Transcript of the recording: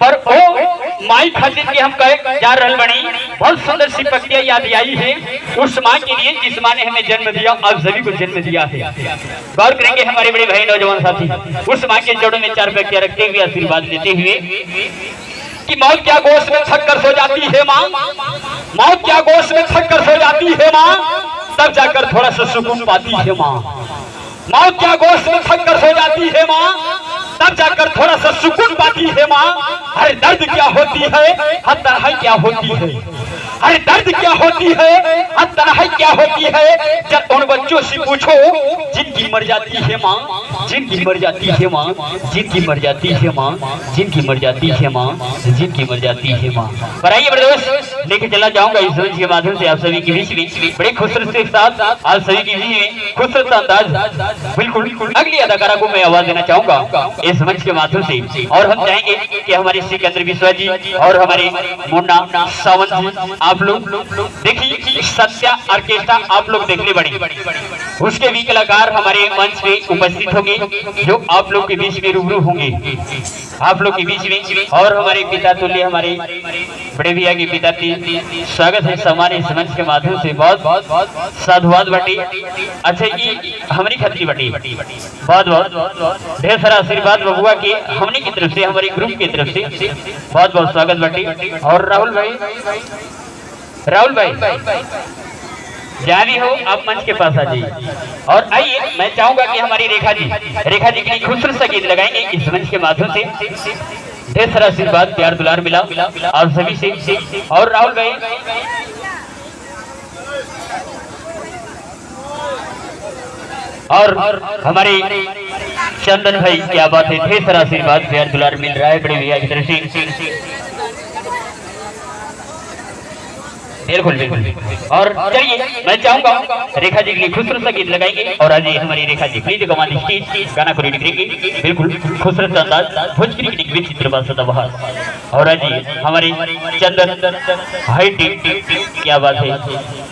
और ओ माई खातिर के हम कहे जा रहल बनी। बहुत सुंदर सी पक्तियां याद आई है उस माँ के लिए जिस माँ ने हमें जन्म दिया, आप सभी को जन्म दिया है। गौर करेंगे हमारे बड़े भाई नौजवान साथी उस माँ के जोड़ों में 4 पक्तियां रखते हुए आशीर्वाद लेते हुए कि मौत क्या गोश्त में छक कर सो जाती है माँ, मौत क्या गोश्त में छक कर सो जाती है माँ, तब जाकर थोड़ा सा सुकून पाती है माँ। मौत क्या गोश्त में छक कर सो जाती है माँ, तब जाकर थोड़ा सा सुकून पाती है माँ। अरे दर्द क्या होती है, हर तन्हाई क्या होती है, अरे दर्द क्या होती है, हर तन्हाई क्या होती है। जब उन बच्चों से पूछो जिनकी मर जाती है माँ, जिनकी मर जाती है माँ, जिनकी मर जाती है माँ, जिनकी मर जाती है माँ, जिनकी मर जाती है माँ। पर आइए बड़े दोस्त लेके चला जाऊंगा इस मंच के माध्यम से आप सभी के बीच में बड़े खूबसूरत से साथ आप सभी के बीच में खूबसूरत अंदाज बिल्कुल अगली अदाकारा को मैं आवाज देना चाहूंगा इस मंच के माध्यम से। और हम चाहेंगे कि हमारे सिकंदर विश्वा जी और हमारे मुन्ना सावंत आप लोग देखिए सत्या ऑर्केस्ट्रा आप लोग देखने बड़े उसके भी कलाकार हमारे मंच पे उपस्थित होंगे जो आप लोग के बीच में रूबरू होंगे आप लोग के बीच में। और हमारे पिता तुल्य हमारे बड़े भैया के पिता की स्वागत है सम्मान इस मंच के माध्यम से। बहुत साधुवाद बटी अच्छा ये हमारी खतरी बटी बहुत ढेर सारा आशीर्वाद बबुआ के हमने की तरफ से हमारे ग्रुप की तरफ से बहुत स्वागत बटी। और राहुल भाई जहाँ भी हो आप मंच के पास आ जाइए। और आइए मैं चाहूंगा कि हमारी रेखा जी के लिए खूबसूरत सा गीत लगाएंगे इस मंच के माध्यम से। ढेर सारा आशीर्वाद प्यार दुलार मिला आप सभी से। और राहुल भाई और हमारे चंदन भाई क्या बात है, ढेर सारा आशीर्वाद प्यार दुलार मिल रहा है बड़े भैया की तरफ से। बिल्कुल और चलिए मैं चाहूंगा रेखा जी के लिए खूबसूरत सा गीत लगाएंगे। और आज हमारी रेखा जी प्लीज कमाल स्टेज गाना को रेडी करेंगे बिल्कुल खूबसूरत अंदाज भोजपुरी की विचित्र चित्रबाज सदाबहार। और आज हमारे चंदन हाई टीम क्या बात है